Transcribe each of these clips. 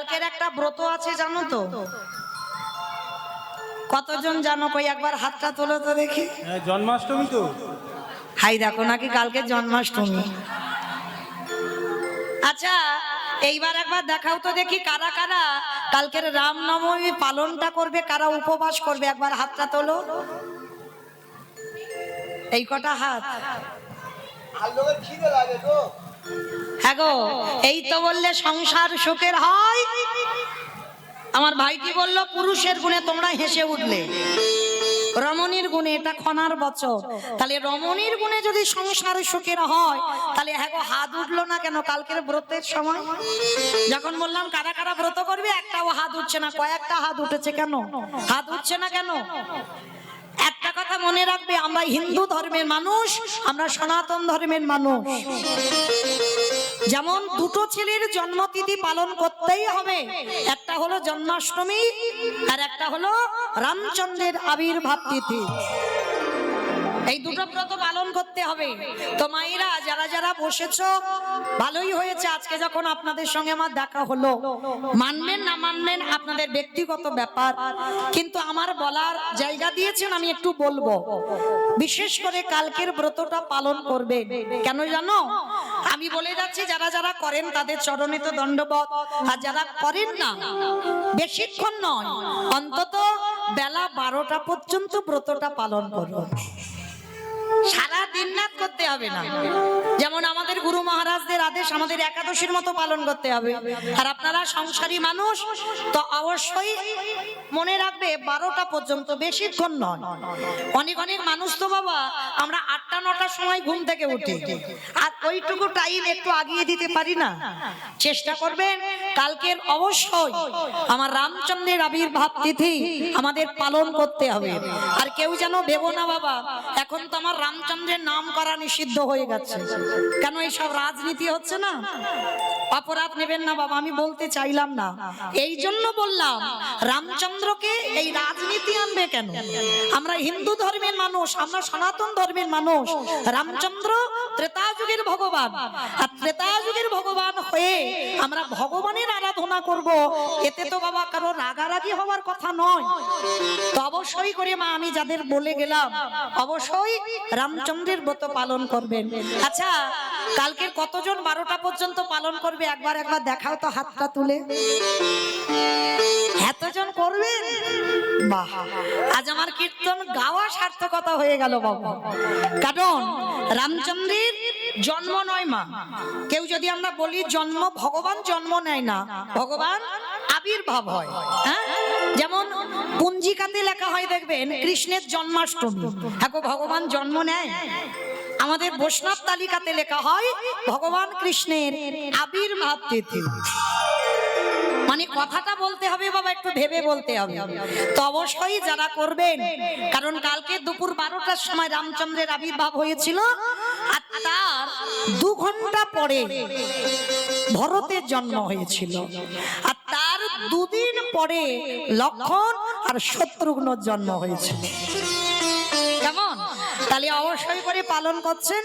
কালকের একটা ব্রত আছে জানো তো? কতজন জানো? কই একবার হাতটা তোলো তো দেখি। জন্মাষ্টমী তো। হাই দেখো নাকি কালকে জন্মাষ্টমী। আচ্ছা এইবার একবার দেখাও তো দেখি কারা কারা কালকের রামনবমী পালনটা করবে, কারা উপবাস করবে, একবার হাতটা তোলো। এই কটা হাত। হ্যাঁ গো, এই তো বললে সংসার সুখের হয়। আমার ভাইটি বলল পুরুষের গুণে, তোমরা হেসে উঠলে। রমণীর গুণে, এটা খনার বচন। তাহলে রমণীর গুণে যদি সংসার সুখের হয়, তাহলে হ্যাঁ গো হাত উঠলো না কেন কালকের ব্রতের সময়? যখন বললাম কারা কারা ব্রত করবে, একটাও হাত উঠছে না। কয়েকটা হাত উঠেছে, কেন হাত উঠছে না কেন? একটা কথা মনে রাখবে, আমরা হিন্দু ধর্মের মানুষ, আমরা সনাতন ধর্মের মানুষ। যেমন দুটো ছেলের জন্মতিথি পালন করতেই হবে, একটা হলো জন্মাষ্টমী আর একটা হলো রামচন্দ্রের আবির্ভাব তিথি। এই দুটো ব্রত পালন করতে হবে। তো মায়েরা যারা যারা বসেছো, ভালোই হয়েছে আজকে যখন আপনাদের সঙ্গে আমার দেখা হলো। মানবেন না মানবেন আপনাদের ব্যক্তিগত ব্যাপার, কিন্তু আমার বলার জায়গা দিয়েছেন, আমি একটু বলবো। বিশেষ করে কালকের ব্রতটা পালন করবেন। কেন জানো? আমি বলে যাচ্ছি, যারা যারা করেন তাদের চরণে তো দণ্ডবত, আর যারা করেন না, বেশিক্ষণ নয়, অন্তত বেলা 12টা পর্যন্ত ব্রতটা পালন করুন। সারা দিন রাত করতে হবে না। যেমন আমাদের গুরু মহারাজদের আদেশ আমাদের একাদশীর মতো পালন করতে হবে। আর আপনারা সংসারী মানুষ, তো অবশ্যই মনে রাখবে 12টা পর্যন্ত, বেশিক্ষণ নয়। অনেক অনেক মানুষ তো বাবা আমরা 8টা 9টার সময় ঘুম থেকে উঠি, আর ওইটুকু টাইম একটু আগিয়ে দিতে পারি না। চেষ্টা করবেন কালকের অবশ্যই আমার রামচন্দ্রের আবির্ভাব তিথি আমাদের পালন করতে হবে। আর কেউ যেন ভেবো না বাবা এখন তো আমার রামচন্দ্রের নাম করা নিষিদ্ধ হয়ে গেছে, কেন এইসব রাজনীতি হচ্ছে না? অপরাধ নেবেন না বাবা, আমি বলতে চাইলাম না। এই জন্য বললাম রামচন্দ্রকে এই রাজনীতি আনবে কেন? আমরা হিন্দু ধর্মের মানুষ, আমরা সনাতন ধর্মের মানুষ। রামচন্দ্র ত্রেতা যুগের ভগবান, আর ত্রেতা যুগের ভগবান হয়ে আমরা ভগবানের আরাধনা করব, এতে তো বাবা কারো রাগারাগি হওয়ার কথা নয়। তো অবশ্যই করে মা আমি যাদের বলে গেলাম, অবশ্যই রামচন্দ্রের ব্রত পালন করবেন। আচ্ছা কালকের কতজন 12টা পর্যন্ত পালন করবে একবার দেখাও তো হাতটা তুলে। এতজন করবেন? বাহ, আজ আমার কীর্তন গাওয়া সার্থকতা হয়ে গেল বাবা। কারণ রামচন্দ্রের জন্ম নয় মা, কেউ যদি আমরা বলি জন্ম, ভগবান জন্ম নেয় না, ভগবান আবির্ভাব হয়। হ্যাঁ, যেমন পঞ্জিকাতে লেখা হয় দেখবেন কৃষ্ণের জন্মাষ্টমী, হ্যাঁ ভগবান জন্ম নেয়। আমাদের বৈষ্ণব তালিকাতে লেখা হয় ভগবান কৃষ্ণের আবির্ভাব তিথি। মানে কথাটা বলতে হবে বাবা, একটু ভেবে বলতে হবে। তো অবশ্যই যারা করবেন, কারণ কালকে দুপুর 12টার সময় রামচন্দ্রের আবির্ভাব হয়েছিল, আর তার 2 ঘন্টা পরে ভরতের জন্ম হয়েছিল, আর তার 2 দিন পরে লক্ষ্মণ আর শত্রুঘ্নর জন্ম হয়েছিল। কেমন? তাহলে অবশ্যই করে পালন করছেন।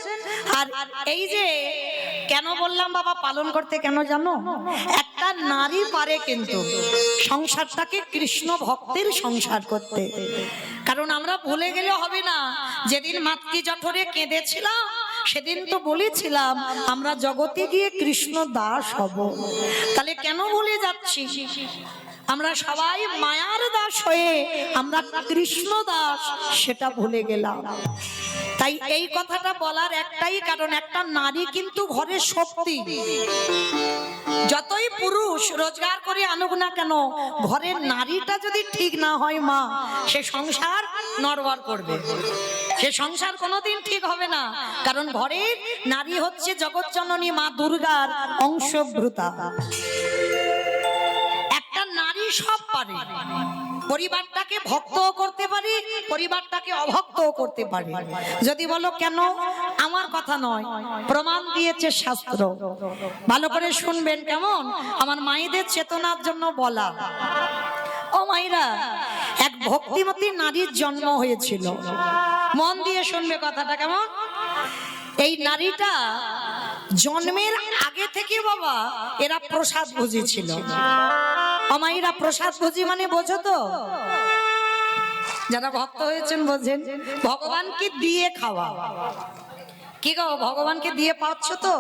আর এই যে কেন বললাম বাবা পালন করতে, কেন জানো? একটা নারী পারে কিন্তু সংসারটাকে কৃষ্ণ ভক্তের সংসার করতে। কারণ আমরা ভুলে গেলে হবে না, যেদিন মাতৃ জঠরে কেঁদেছিলাম সেদিন তো বলেছিলাম আমরা জগতে গিয়ে কৃষ্ণ দাস হব। তাহলে কেন ভুলে যাচ্ছি? আমরা সবাই মায়ার দাস হয়ে আমরা কৃষ্ণ দাস, সেটা ভুলে গেলাম। তাই এই কথাটা বলার একটাই কারণ, একটা নারী কিন্তু ঘরের শক্তি। যতই পুরুষ রোজগার করে আনুক না কেন, ঘরের নারীটা যদি ঠিক না হয় মা, সে সংসার নড়বড় করবে, সে সংসার কোনোদিন ঠিক হবে না। কারণ ঘরের নারী হচ্ছে জগৎজননী মা দুর্গার অংশভূতা। একটা নারী সব পারে, পরিবারটাকে ভক্তও করতে পারি, পরিবারটাকে অভক্তও করতে পারি। যদি বলো কেন, আমার কথা নয়, প্রমাণ দিয়েছে শাস্ত্র। ভালো করে শুনবেন কেমন, আমার মায়েদের চেতনার জন্য বলা। ও মায়েরা, এক ভক্তিমতী নারীর জন্ম হয়েছিল, মন দিয়ে শুনবে কথাটা কেমন। এই নারীটা জন্মের আগে থেকে বাবা এরা প্রসাদ বুঝেছিল। অমাইরা প্রসাদ ভোজি মানে বোঝো তো, যারা ভক্ত হয়েছেন বোঝেন, ভগবানকে দিয়ে খাওয়া। কি গো, ভগবানকে দিয়ে পাচ্ছ তো?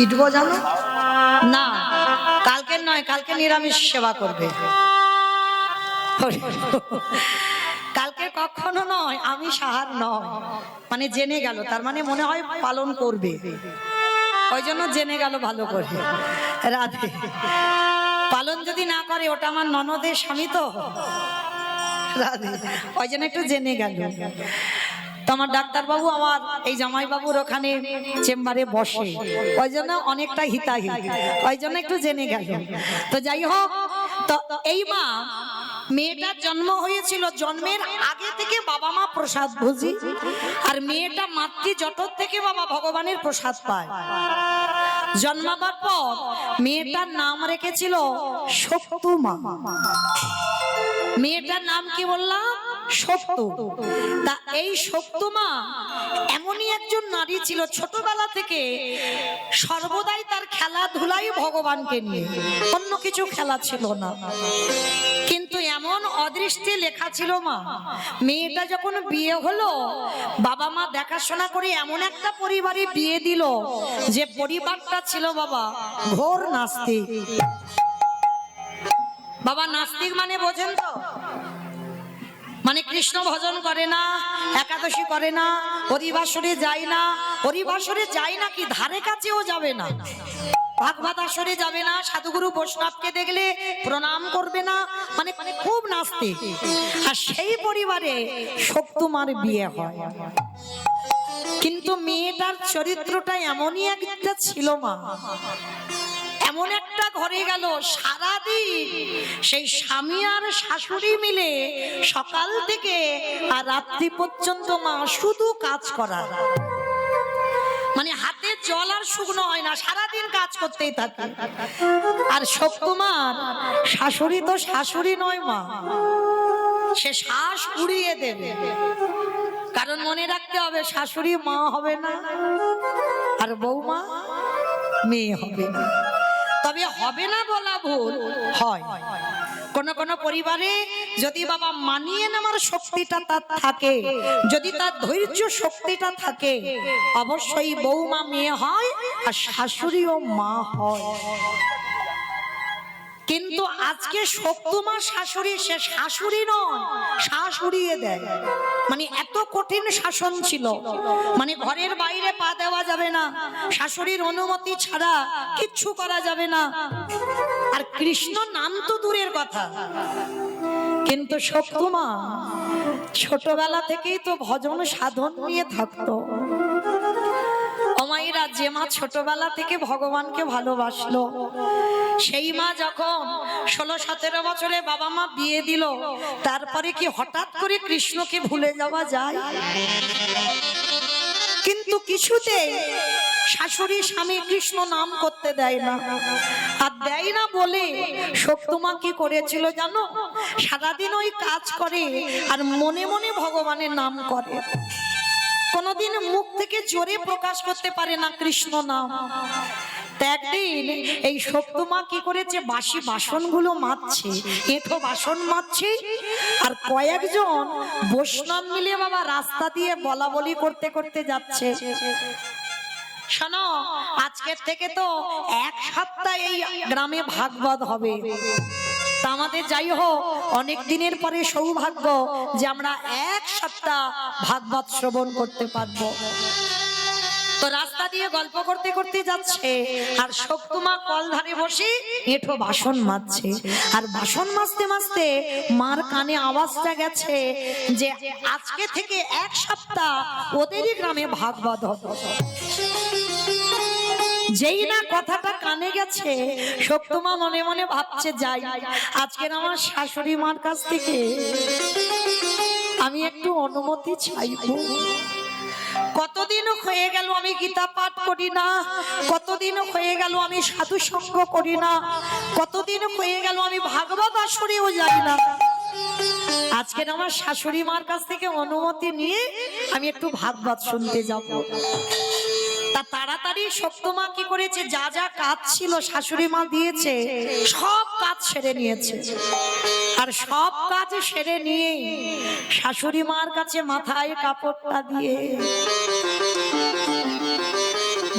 ইটবো জানো না, কালকে নয়, কালকে নিরামিষ সেবা করবে। কালকে কখনো নয়, আমি সাহার নয়, মানে জেনে গেল, তার মানে মনে হয় পালন করবে, ওই জন্য জেনে গেল ভালো করে। রাধে। পালন যদি না করে, ওটা আমার ননদের স্বামী তো, রাধে, ওই জন্য একটু জেনে গেল। তো আমার ডাক্তারবাবু আমার এই জামাইবাবুর ওখানে চেম্বারে বসে, ওই জন্য অনেকটা হিতাহিত, ওই জন্য একটু জেনে গেল। তো যাই হোক, তো এই মা, মেয়েটার জন্ম হয়েছিল, জন্মের আগে থেকে বাবা মা প্রসাদ ভোজি, আর মেয়েটা মাতৃ জঠর থেকে বাবা ভগবানের প্রসাদ পায়। জন্মাবার পর মেয়েটার নাম রেখেছিল সত্যমা। মেয়েটার নাম কি বললাম? সত্য। তা এই সত্যমা এমনই একজন নারী ছিল, ছোটবেলা থেকে সর্বদাই তার খেলাধুলাই ভগবানকে নিয়ে, অন্য কিছু খেলা ছিল না। কিন্তু এমন অদৃষ্টে লেখা ছিল মা, মেয়েটা যখন বিয়ে হলো, বাবা মা দেখাশোনা করে এমন একটা পরিবারে বিয়ে দিল, যে পরিবারটা ছিল বাবা ঘোর নাস্তিক। বাবা নাস্তিক মানে বোঝেন তো, মানে কৃষ্ণ ভজন করে না, একাদশী করে না, হরিবাসরে যায় না, হরিবাসরে যায় না কি ধারে কাছেও যাবে না, ভাগবত আসরে যাবে না, সাধুগুরু বৈষ্ণবকে দেখলে প্রণাম করবে না, মানে খুব নাস্তিক। আর সেই পরিবারে সত্যমার বিয়ে হয়। কিন্তু মেয়েটার চরিত্রটা এমনই একটা ছিল মা, এমন একটা ঘরে গেল, সারাদিন সেই স্বামী আর শাশুড়ি মিলে সকাল থেকে আর রাত্রি পর্যন্ত মা শুধু কাজ করা, মানে হাতে জল আর শুকনো হয় না, সারাদিন কাজ করতেই থাকে। আর সত্যমার শাশুড়ি তো শাশুড়ি নয় মা, সে শ্বাস উড়িয়ে দেবে, কারণ মনে রাখতে হবে শাশুড়ি মা হবে না, আর বৌমা মেয়ে হবে না। তবে হবে না বলা ভুল, হয়। কোন কোন পরিবারে যদি বাবা মানিয়ে নেওয়ার শক্তিটা তার থাকে, যদি তার ধৈর্য শক্তিটা থাকে, অবশ্যই বৌমা মেয়ে হয় আর শাশুড়িও মা হয়। কিন্তু আজকে সত্যমা শাশুড়ি, সে শাশুড়ি নয়, শাশুড়িয়ে দেয়, মানে এত কঠিন শাসন ছিল, মানে ঘরের বাইরে পা দেওয়া যাবে না, শাশুড়ির অনুমতি ছাড়া কিচ্ছু করা যাবে না। আর কৃষ্ণ নাম তো দূরের কথা, কিন্তু সত্যমা ছোটবেলা থেকেই তো ভজন সাধন নিয়ে থাকতো। অমাইরা, যে মা ছোটবেলা থেকে ভগবানকে ভালোবাসলো, সেই মা যখন 16-17 বছরে বাবা মা বিয়ে দিল, তারপরে কি হঠাৎ করে কৃষ্ণকে ভুলে যাওয়া যায়? কিন্তু কিছুতে শাশুড়ি স্বামী কৃষ্ণ নাম করতে দেয় না, আর দেয় না বলে সত্যমা কি করেছিল জানো? সারাদিন ওই কাজ করে আর মনে মনে ভগবানের নাম করে, কোনদিন মুখ থেকে জোরে প্রকাশ করতে পারে না কৃষ্ণ নাম। একদিন এই সত্যমা কি করেছে, বাসি বাসনগুলো মাজছে, এঁঠো বাসন মাজছে, আর কয়েকজন বৈষ্ণব মিলে বাবা রাস্তা দিয়ে বলা বলি করতে করতে যাচ্ছে, শোনো আজকের থেকে তো 1 সপ্তাহ এই গ্রামে ভাগবত হবে। তা আমাদের যাই হোক, অনেক দিনের পরে সৌভাগ্য যে আমরা 1 সপ্তাহ ভাগবত শ্রবণ করতে পারবো। তো রাস্তা দিয়ে গল্প করতে করতে যাচ্ছে, আর সত্যমা কল ধারে বসে এঁঠো বাসন মাজছে, আর বাসন মাজতে মাজতে মার কানে আওয়াজটা গেছে যে আজকে থেকে 1 সপ্তাহ ওদেরই গ্রামে ভাগবত হবে। যেই না কথাটা কানে গেছে, সত্যমা মনে মনে ভাবছে, যাই আজকের আমার শাশুড়ি মার কাছ থেকে আমি একটু অনুমতি চাইবো। কতদিন হয়ে গেল আমি গীতা পাঠ করি না, কতদিন হয়ে গেল আমি সাধু সঙ্গ করি না, কতদিন হয়ে গেল আমি ভাগবত আসরেও যাই না, আজকে আমার শাশুড়ি মার কাছ থেকে অনুমতি নিয়ে আমি একটু ভাগবত শুনতে যাব। তা তাড়াতাড়ি সত্যমা কি করেছে, যা যা কাজ ছিল শাশুড়ি মা দিয়েছে সব কাজ সেরে নিয়েছে। আর সব কাজ সেরে নিয়ে শাশুড়ি মার কাছে মাথায় কাপড়টা দিয়ে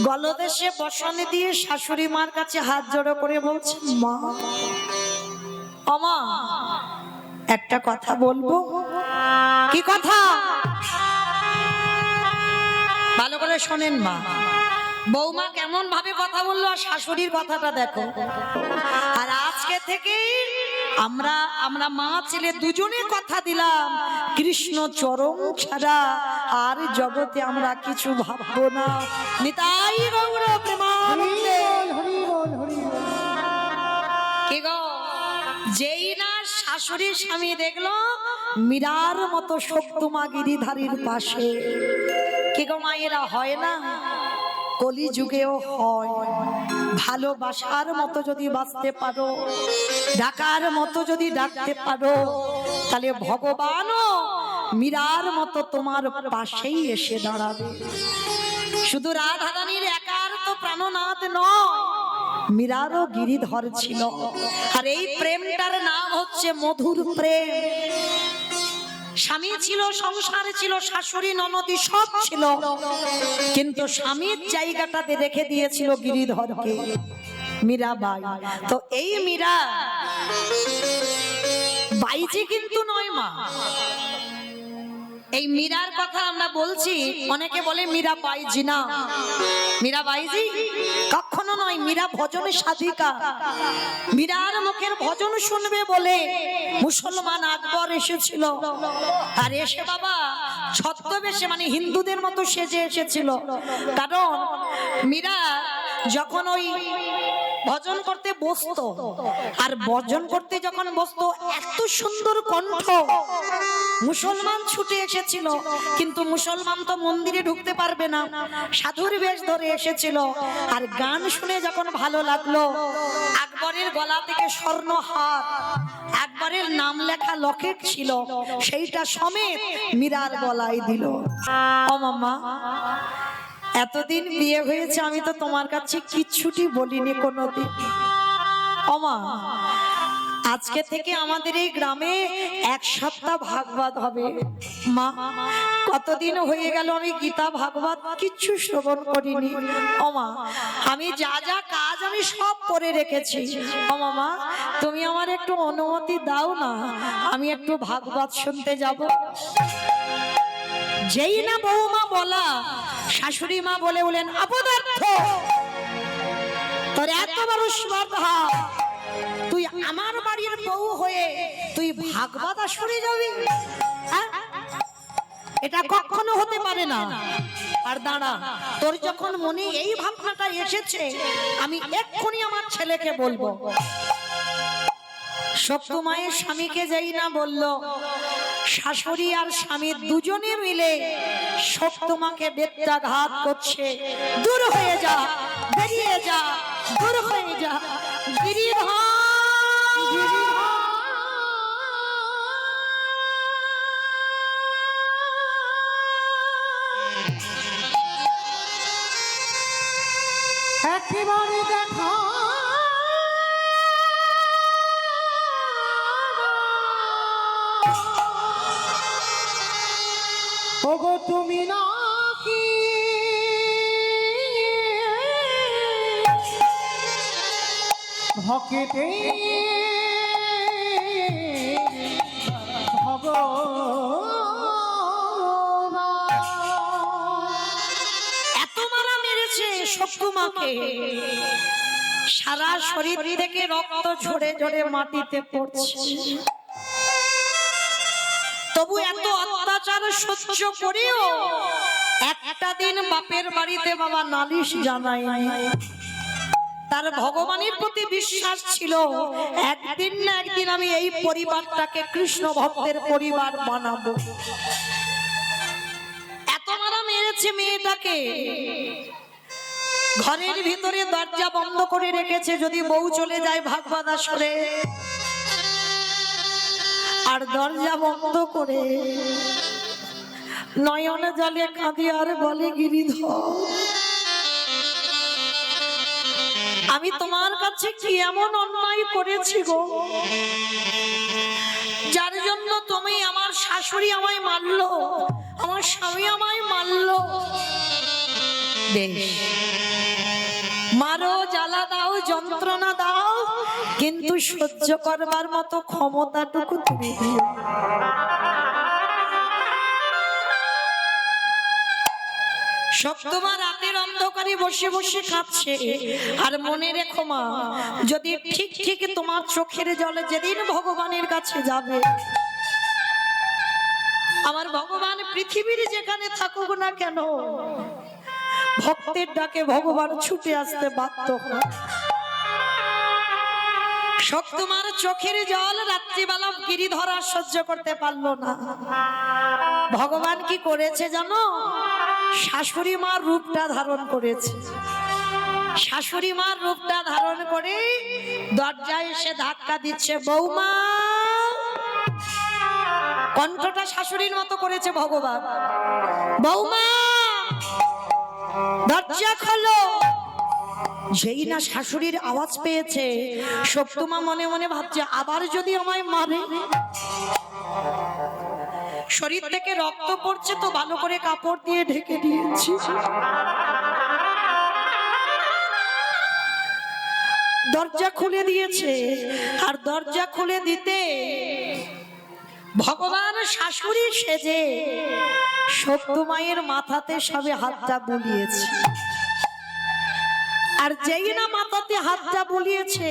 গলদেশে বসানে দিয়ে শাশুড়ি মার কাছে হাত জড়ো করে বলছে, মা আমা একটা কথা বলবো। কি কথা? ভালো করে শোনেন মা। বৌমা কেমন ভাবে কথা বললো আর শাশুড়ির কথাটা দেখো। আর আজকে থেকে আমরা মা ছেলে দুজনে কথা দিলাম, কৃষ্ণ চরণ ছাড়া আর জগতে আমরা কিছু ভাববো না। নিতাই গৌর প্রেমানন্দে। কি গো, যেই না শাশুড়ি স্বামী দেখলো মীরার মতো সত্যমা গিরিধারীর পাশে, কি গো মায়েরা হয় না? কলি যুগেও হয়। ভালোবাসার মতো যদি বাঁচতে পারো, ডাকার মতো যদি ডাকতে পারো, তাহলে ভগবানও মীরার মতো তোমার পাশেই এসে দাঁড়াবে। শুধু রাধারানীর একার তো প্রাণনাথ নয়, মীরারও গিরিধর ছিল। আর এই প্রেমটার নাম হচ্ছে মধুর প্রেম। স্বামী ছিল, সংসার ছিল, শাশুড়ি ননদি সব ছিল, কিন্তু স্বামীর জায়গাটাতে রেখে দিয়েছিল গিরিধরকে, মীরাবাই। তো এই মীরা বাইজি কিন্তু নয় মা। এই মীরার কথা আমরা বলছি, অনেকে বলে মীরা বাইজি না, মীরা বাইজি কখনো নয়। মীরা ভজনের সাধিকা। মীরার মুখের ভজন শুনবে বলে মুসলমান আকবর এসেছিল। আর এসে বাবা ছদ্মবেশে, মানে হিন্দুদের মতো সেজে এসেছিল। কারণ মীরা যখন ওই ভজন করতে বসতো, আর ভজন করতে যখন বসতো এত সুন্দর কণ্ঠ, মুসলমান ছুটে এসেছিল। কিন্তু মুসলমান তো মন্দিরে ঢুকতে পারবে না, সাধুর বেশ ধরে এসেছিল। আর গান শুনে যখন ভালো লাগলো, আকবরের গলা থেকে স্বর্ণহার, আকবরের নাম লেখা লকেট ছিল, সেইটা সমেত মীরার গলায় দিল। ও মামা, এতদিন বিয়ে হয়েছে আমি তো তোমার কাছে কিচ্ছুটি বলিনি কোনোদিন। ওমা, আজকে থেকে আমাদের এই গ্রামে এক সপ্তাহ ভাগবত হবে। মা, কতদিন হয়ে গেল আমি গীতা ভাগবত কিচ্ছু শ্রবণ করিনি। ওমা, আমি যা যা কাজ আমি সব করে রেখেছি। ও মামা, তুমি আমার একটু অনুমতি দাও না, আমি একটু ভাগবত শুনতে যাব। যেই না বৌমা বলা, শাশুড়ি মা বলে বলেন, অপদার্থ, তোর এত বড় স্পর্ধা, তুই আমার বাড়ির বউ হয়ে তুই ভাগবত শুনে যাবি? এটা কখনো হতে পারে না। আর দাঁড়া, তোর যখন মনে এই ভাবনাটা এসেছে, আমি এক্ষুনি আমার ছেলেকে বলবো। সত্যমায়ের স্বামীকে যাই না বলল, শাশুড়ি আর স্বামী দুজনে মিলে সত্যমাকে বেত্রাঘাত করছে। দূর হয়ে যা, বেরিয়ে যা, দূর হয়ে যা। গিরিধর একেবারে দেখা ওগো তুমি নাকি ভকেতে এত মারা মেরেছে সত্যমাকে, সারা শরীর থেকে রক্ত ঝরে ঝরে মাটিতে পড়ছে। তবু এত অত্যাচার সহ্য করেও একটা দিন বাপের বাড়িতে বাবা নালিশ জানায় নাই। তার ভগবানের প্রতি বিশ্বাস ছিল, একদিন না একদিন আমি এই পরিবারটাকে কৃষ্ণ ভক্তের পরিবার বানাবো। এত মারা মেরেছে মেয়েটাকে, ঘরের ভিতরে দরজা বন্ধ করে রেখেছে, যদি বউ চলে যায় ভাগবত আসরে। আর দরজা বন্ধ করে নয়নে জলে কাঁদি আর বলে, গিরিধর আমি তোমার কাছে কি এমন অন্যায় করেছি গো, যার জন্য তুমি আমার শাশুড়ি আমায় মারলো, আমার স্বামী আমায় মারলো? বেশ, মারো, জ্বালা দাও, যন্ত্রণা দাও, কিন্তু সহ্য করবার মতো ক্ষমতাটুকু তুমি দিও। সপ্তমা রাতের অন্ধকারে বসে বসে কাঁদছে। আর মনে রেখো মা, যদি ঠিক ঠিক তোমার চোখের জলে যেদিন ভগবানের কাছে যাবে, আমার ভগবান পৃথিবীর যেখানে থাকুক না কেন, ভক্তের ডাকে ভগবান ছুটে আসতে বাধ্য হয়। সপ্তমার চোখের জল রাত্রিবেলা গিরিধরা সহ্য করতে পারলো না। ভগবান কি করেছে জানো? শাশুড়ি মার রূপটা ধারণ করেছে। শাশুড়ি মার রূপটা ধারণ করে দরজায় এসে ধাক্কা দিচ্ছে, বৌমা। কণ্ঠটা শাশুড়ির মতো করেছে ভগবান, বৌমা দরজা খোলো। যেই না শাশুড়ির আওয়াজ পেয়েছে, সপ্তমা মনে মনে ভাবছে, আবার যদি আমায় মারে। শরীর থেকে রক্ত পড়ছে তো ভালো করে কাপড় দিয়ে ঢেকে দিয়েছি। দরজা খুলে দিয়েছে। আর দরজা খুলে দিতে ভগবান শাশুড়ি সেজে সপ্তমায়ের মাথাতে সবে হাতটা বুলিয়েছে। আর যেই না মাথাতে হাতটা বুলিয়েছে,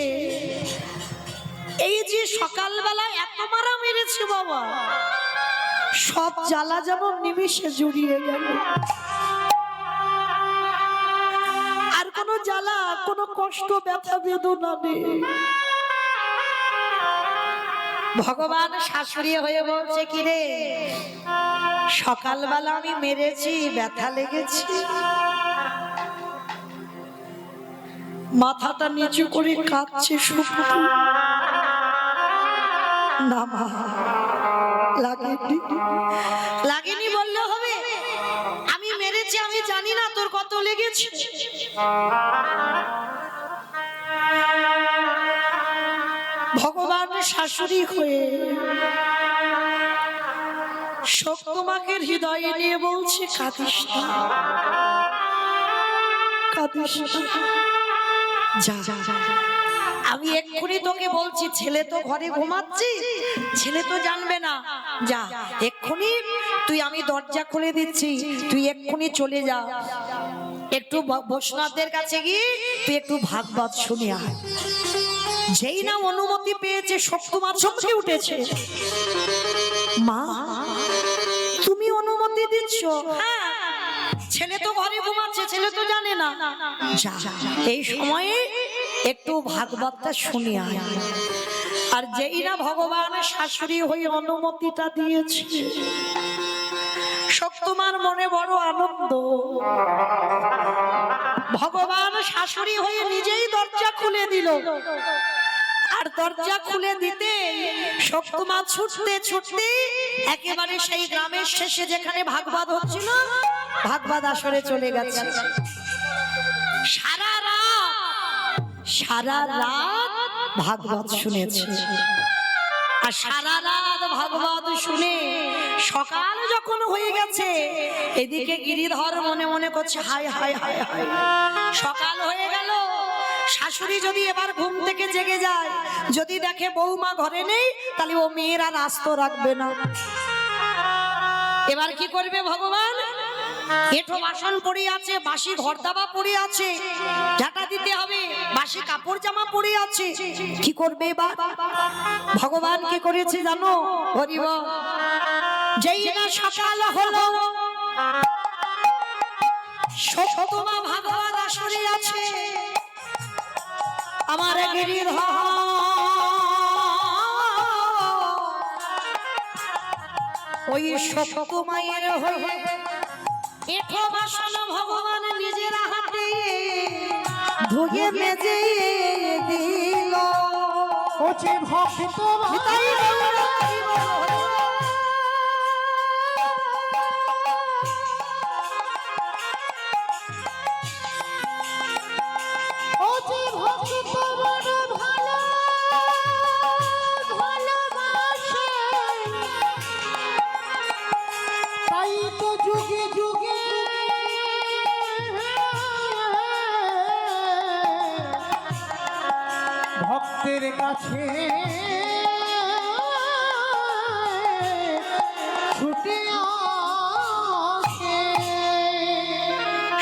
এই যে সকালবেলা এত মারা মেরেছে বাবা, সব জ্বালা যেন নিমিষে জুড়িয়ে গেল। আর কোনো জ্বালা, কোনো কষ্ট, ব্যথা বেদনা নেই। ভগবান শাশুড়ি হয়ে বলছে, কি রে, সকালবেলা আমি মেরেছি, ব্যথা লেগেছে? মাথাটা নিচু করে কাঁদছে শুকু। না মা, লাগেনি। লাগেনি বললে হবে? আমি মেরেছি, আমি জানি না তোর কত লেগেছে। ভগবান শাশুড়ি হয়ে সপ্তমাকে হৃদয়ে নিয়ে বলছে, কাঁদিস না, কাঁদিস না। যা, আমি এক্ষুনি তোকে বলছি, ছেলে তো ঘরে ঘুমাচ্ছি, ছেলে তো জানবে না। যা এক্ষুনি তুই, আমি দরজা খুলে দিচ্ছি, তুই এক্ষুনি চলে যা, একটু বৈষ্ণবদের কাছে গিয়ে তুই একটু ভাগবত শুনে আয়। যেই না অনুমতি পেয়েছে, সপ্তমা চমকে উঠেছে। মা, তুমি অনুমতি দিচ্ছ? হ্যাঁ, ছেলে তো ঘরে ঘুমাচ্ছে, ছেলে তো জানে না। যা, এই সময়ে একটু ভাগবতটা শুনে আয়। আর যেই না ভগবান শাশুড়ি হয়ে অনুমতিটা দিয়েছে, সপ্তমার মনে বড় আনন্দ। ভগবান শাশুড়ি হয়ে নিজেই দরজা খুলে দিল। আর দরজা খুলে দিতে সপ্তমা ছুটতে ছুটতে একেবারে সেই গ্রামের শেষে যেখানে ভাগবত হচ্ছিল, ভাগবত আসরে চলে গেছে। সারা রাত ভাগবত শুনেছে। আর সারা রাত ভাগবত শুনে সকাল যখন হয়ে গেছে, এদিকে গিরিধর মনে মনে করছে, হায় হায় হায় হায়, সকাল হয়ে গেল। শাশুড়ি যদি এবার ঘুম থেকে জেগে যায়, যদি দেখে বৌমা ঘরে নেই, তাহলে ও মেয়ের আর আস্ত রাখবে না। এবার কি করবে ভগবান? এঁঠো বাসন পড়ে আছে, বাসি ঘর দাবা পড়ে আছে, ঝাঁটা দিতে হবে, বাসি কাপড় জামা পড়ে আছে, কি করবে এবার? ভগবান কি করেছে জানো? হরিব, যেই না সকাল হলো, সপ্তমা ভাগবত আসরে আছে। আমার গিরিধর ওই সপ্তমায়ের হয়ে এঁঠো বাসন ভগবান নিজের হাতে ধুয়ে মেজে দিল। ওছে ভক্ত ওছে ভক্ত ভক্তের কাছে ছুটে আসে।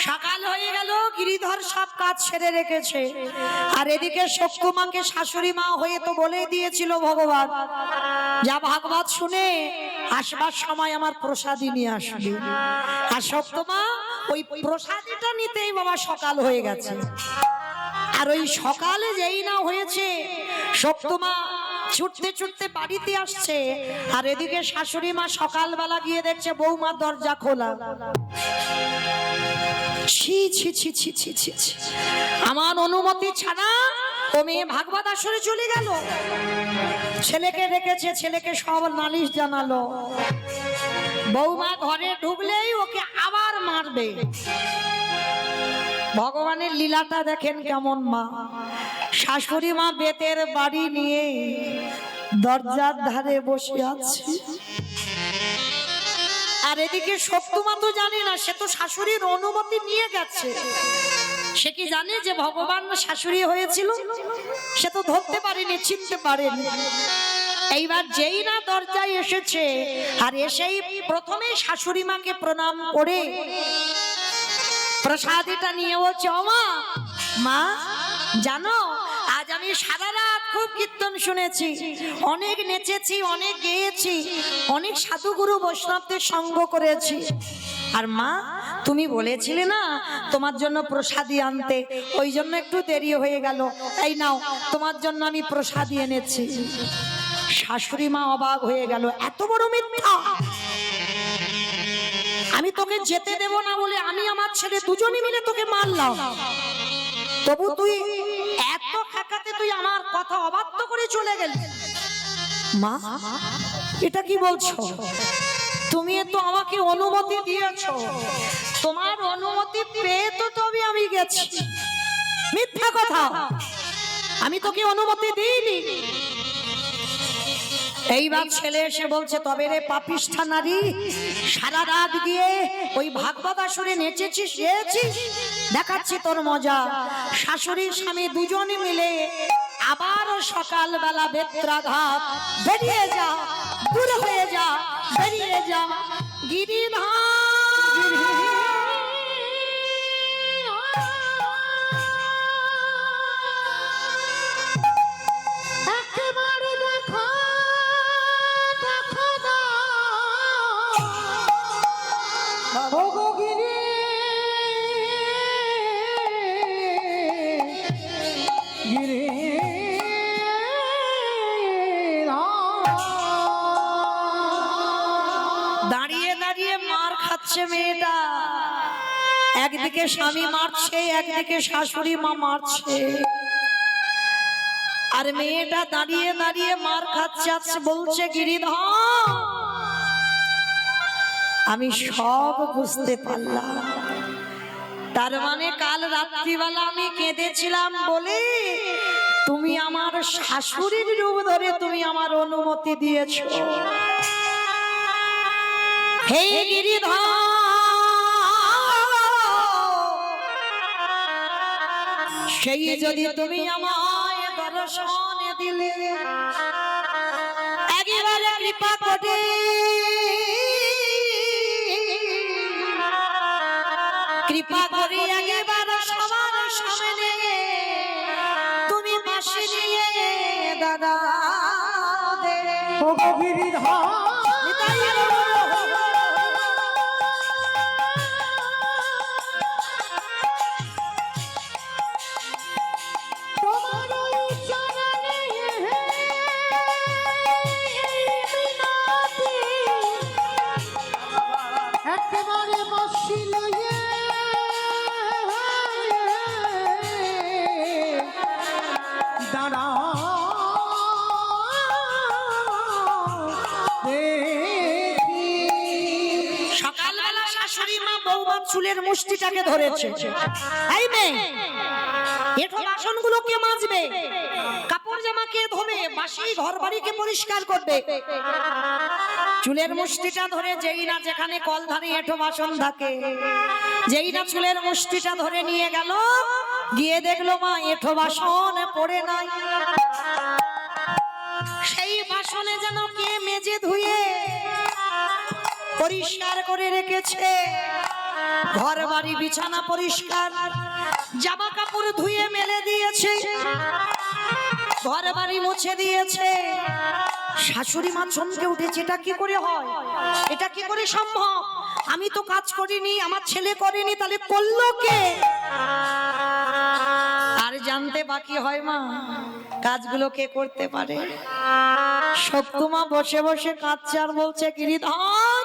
সকাল হয়ে গেল, গিরিধর সব কাজ ছেড়ে রেখেছে, আর এদিকে শক্তিমাকে শাশুড়ি মা হয়ে তো বলে দিয়েছিল ভগবান, যা ভাগবত শুনে আসবার সময় আমার প্রসাদী নিয়ে আসবে। আর শক্তিমা ওই প্রসাদীটা নিতেই বাবা সকাল হয়ে গেছে। আর ওই সকালে যেই না হয়েছে, শক্তিমা ছুটতে ছুটতে বাড়িতে আসছে, আর এদিকে শাশুড়ি মা সকালবেলা গিয়ে দেখছে বৌমার দরজা খোলা। ছি ছি ছি ছি ছি ছি ছি। আমার অনুমতি ছাড়া ও মেয়ে ভাগবত আসরে চলে গেল। ছেলেকে রেখেছে, ছেলেকে সব নালিশ জানালো। বৌমা ঘরে ঢুকলেই ওকে আবার মারবে। ভগবানের লীলাটা দেখেন কেমন। মা শাশুড়ি মা বেতের বাড়ি নিয়ে দরজার ধারে বসে আছে, আর এদিকে শক্তিমা তো জানে না, সে তো শাশুড়ির অনুমতি নিয়ে গেছে। সে কি জানে যে ভগবান শাশুড়ি হয়েছিল? সে তো ধরতে পারেনি, চিনতে পারেনি। এইবার যেই না দরজায় এসেছে, আর এসেই প্রথমে শাশুড়ি মাকে প্রণাম করে প্রসাদীটা নিয়ে বলছে, ও মা, মা জানো আজ আমি সারা রাত খুব কীর্তন শুনেছি, অনেক নেচেছি, অনেক গেয়েছি, অনেক সাধুগুরু বৈষ্ণবদের সঙ্গ করেছি। আর মা তুমি বলেছিলে না তোমার জন্য প্রসাদী আনতে, ওই জন্য একটু দেরি হয়ে গেল। এই নাও তোমার জন্য আমি প্রসাদী এনেছি। শাশুড়ি মা অবাক হয়ে গেল, এত বড় মিথ্যা! আমি তোকে যেতে দেব না বলে আমি আমার ছেলে দুজনে মিলে তোকে মারলাম, তবু তুই এত খাকাতে তুই আমার কথা অবাধ্য করে চলে গেলি। মা এটা কি বলছো? তুমি তো আমাকে অনুমতি দিয়েছো, তোমার অনুমতি পেয়ে তো তবে আমি গেছি। মিথ্যা কথা, আমি তোকে অনুমতি দিইনি। এইবার ছেলে এসে বলছে, তবে রে পাপিষ্ঠা নারী, সারা রাত গিয়ে ওই ভাগবত আসরে নেচেছিস, গেয়েছিস, দেখাচ্ছি তোর মজা। শাশুড়ি স্বামী দুজনে মিলে আবার সকালবেলা বেত্রাঘাত, বেরিয়ে যা, দূর হয়ে যা, বেরিয়ে যা। গিরিধার একেবারে দেখো দেখো না ও গো গিরি, গিরি দাঁড়িয়ে দাঁড়িয়ে মার খাচ্ছে মেয়েটা। একদিকে স্বামী মারছে, একদিকে শাশুড়ি মা মারছে, আর মেয়েটা দাঁড়িয়ে দাঁড়িয়ে মার খাচ্ছে। আছে বলছে, গিরিধর আমি সব বুঝতে পারলাম। তার মানে কাল রাত্রিবেলা আমি কেঁদেছিলাম বলে তুমি আমার শাশুড়ির রূপ ধরে তুমি আমার অনুমতি দিয়েছো। হে গিরিধর, সেই যদি তুমি আমায় দর্শন দিলে, একেবারে কৃপা করে কৃপা করে একেবারে সবার সামনে তুমি পাশে নিয়ে দাঁড়াবে। ও গো গিরিধার একেবারে বসিল দাঁড়া সকালবেলা শাশুড়ি মা বৌমার চুলের মুষ্টিটাকে ধরেছে। এই মেয়ে, এঠো বাসনগুলো কে মাজবে, কাপড় জামা কে ধোবে, বাসি ঘর বাড়ি কে পরিষ্কার করবে? চুলের মুষ্টিটা ধরে যেই না যেখানে কল ধারে এঠো বাসন থাকে, যেই না চুলের মুষ্টিটা ধরে নিয়ে গেল, গিয়ে দেখলো মা এঁঠো বাসন পড়ে নাই, সেই বাসনে যেন কে মেজে ধুয়ে পরিষ্কার করে রেখেছে। ঘর বাড়ি বিছানা পরিষ্কার, জামা কাপড় ধুয়ে মেলে দিয়েছে, ঘর বাড়ি মুছে দিয়েছে। শাশুড়ি মা চমকে উঠেছে, এটা কি করে হয়, এটা কি করে সম্ভব? আমি তো কাজ করিনি, আমার ছেলে করেনি, তাহলে করলো কে? আর জানতে বাকি হয় মা কাজগুলো কে করতে পারে। সত্যমা বসে বসে কাঁদছে আর বলছে, গিরিধর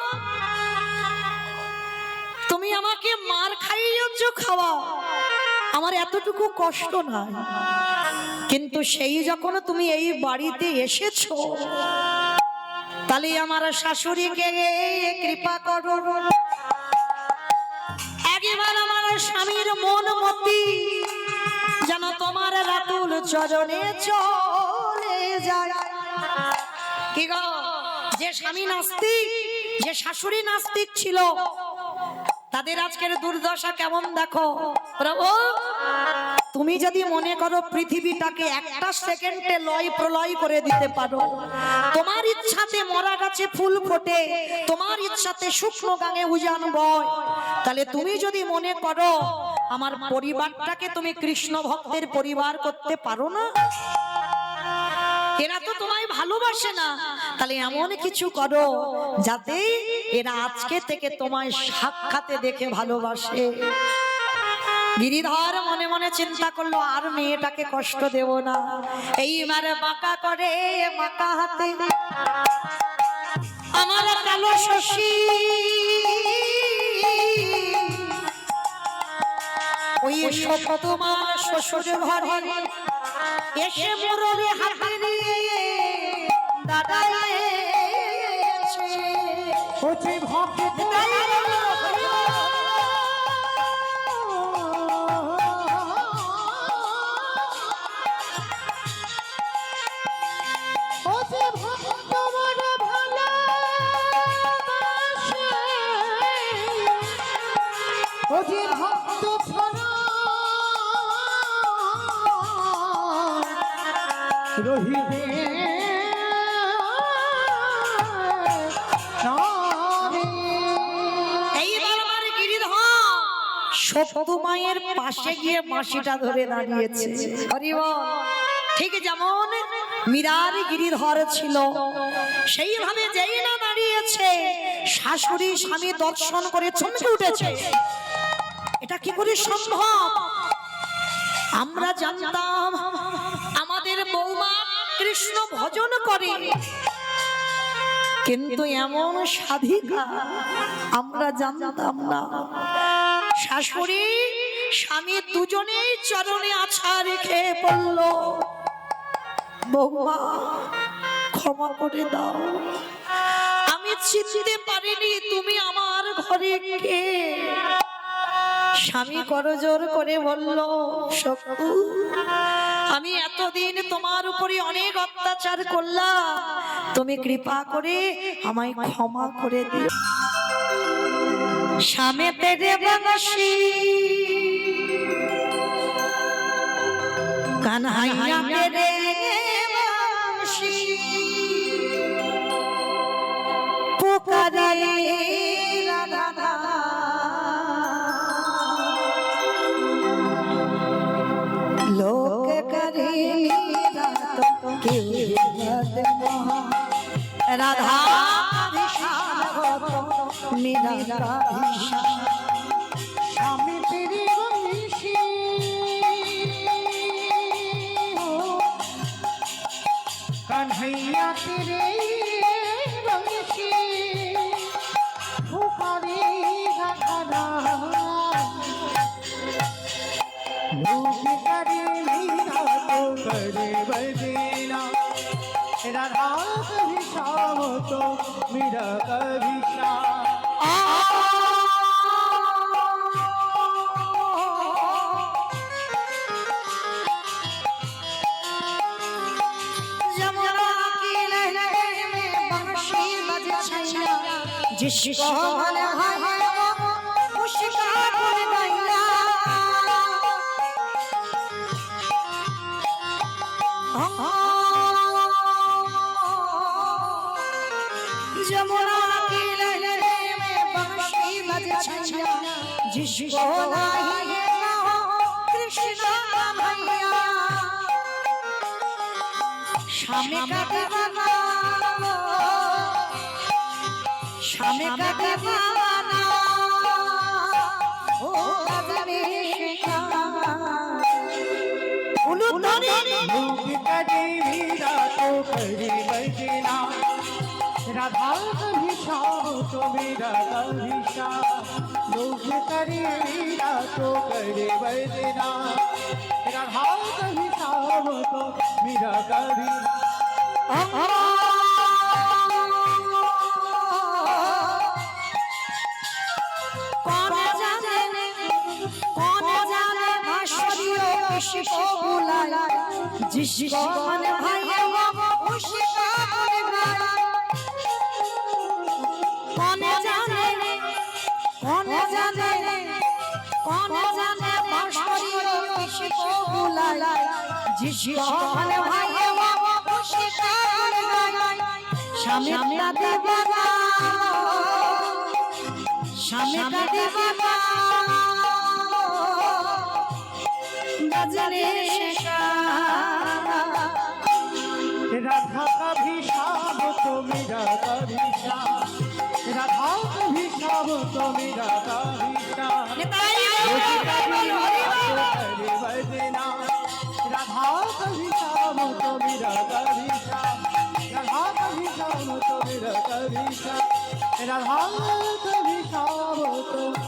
তুমি আমাকে মার খাইয়েছো, খাওয়া আমার এতটুকু কষ্ট নাই, কিন্তু সেই যখন তুমি এই বাড়িতে এসেছো, তাহলে আমার শাশুড়িকে কৃপা করো, একবার আমার স্বামীর মন মতি যেন তোমার রাতুল চরণে চলে যায়। কি গো, যে স্বামী নাস্তিক, যে শাশুড়ি নাস্তিক ছিল, তাদের আজকের দুর্দশা কেমন দেখো। প্রভু তুমি যদি মনে করো পৃথিবীটাকে একটা সেকেন্ডে লয় প্রলয় করে দিতে পারো, তোমার ইচ্ছাতে মরা গাছে ফুল ফোটে, তোমার ইচ্ছাতে শুকনো গাঙে উজান বয়, তাহলে তুমি যদি মনে করো আমার পরিবারটাকে তুমি কৃষ্ণ ভক্তের পরিবার করতে পারো না, এরা তো তোমায় ভালোবাসে না, তাহলে এমন কিছু করো যাতে এরা আজকে থেকে তোমায় সাক্ষাতে দেখে ভালোবাসে। গিরিধর মনে মনে চিন্তা করলো, আর মেয়েটাকে কষ্ট দেব না। এইবারে বাঁকা করে বাঁকা হাতে আমার কালো শশী ওই তোমার শ্বশুর ঘরে এসে মোরে হাতে নিয়ে দাঁড়ায়েছে। হচ্ছে ভক্ত ভক্ত রহিবে সপ্তু মায়ের পাশে গিয়ে মাসিটা ধরে দাঁড়িয়েছে। ঠিক যেমন মীরার গিরিধর ছিল, সেইভাবে যেই না দাঁড়িয়েছে, শাশুড়ি স্বামী দর্শন করে চমকে উঠেছে। এটা কি করে সম্ভব? আমরা জানতাম আমাদের বৌমা কৃষ্ণ ভজন করে, কিন্তু এমন সাধিকা আমরা জানতাম না। শাশুড়ি স্বামী দুজনেই চরণে আছা রেখে বলল, বৌমা ক্ষমা করে দাও, আমি চিনতে পারিনি তুমি আমার ঘরে কে। স্বামী করজোর করে বলল, সত্যু আমি এতদিন তোমার উপরে অনেক অত্যাচার করলাম, তুমি কৃপা করে আমায় ক্ষমা করে দিও। স্বামী তেরে বংশী কানহাইয়া তেরে বংশী পুকারে রাধা लोक करे राधा मीरा स्वामी तेरी वंशी कन्हैया तेरे वंशी पुकारे राधा लोक करे मीरा तो करे बदेना राधा कभी शाम तो मीरा कभी शाम जिसको भला है उसका कोई नहीं जमुना किले में बंशी बजे छैया जिसको नहीं हो कृष्ण भैया शामे का दीवाना शामे का दीवाना ओ रजनीश उलू तोरी रूप करे मीरा तो करे बजना राधा कभी श्याम तो मेरा कभी श्याम रूप करे मीरा तो करे बजना राधा कभी श्याम तो मेरा कभी कौन जाने भाषियों किसको बुलाया जिसको मन भाई वो उसका बुलाया कौन जाने भाषियों किसको बुलाया जिसको मन भाई वो उसका बुलाया शामे का दीवाना शामे का दीवाना रजनीश राधा कभी श्याम तो मेरा कभी श्याम राधा कभी श्याम तो मेरा कभी श्याम बजना राधा कभी श्याम तो मेरा कभी श्याम राधा कभी श्याम तो मेरा कभी श्याम राधा कभी श्याम तो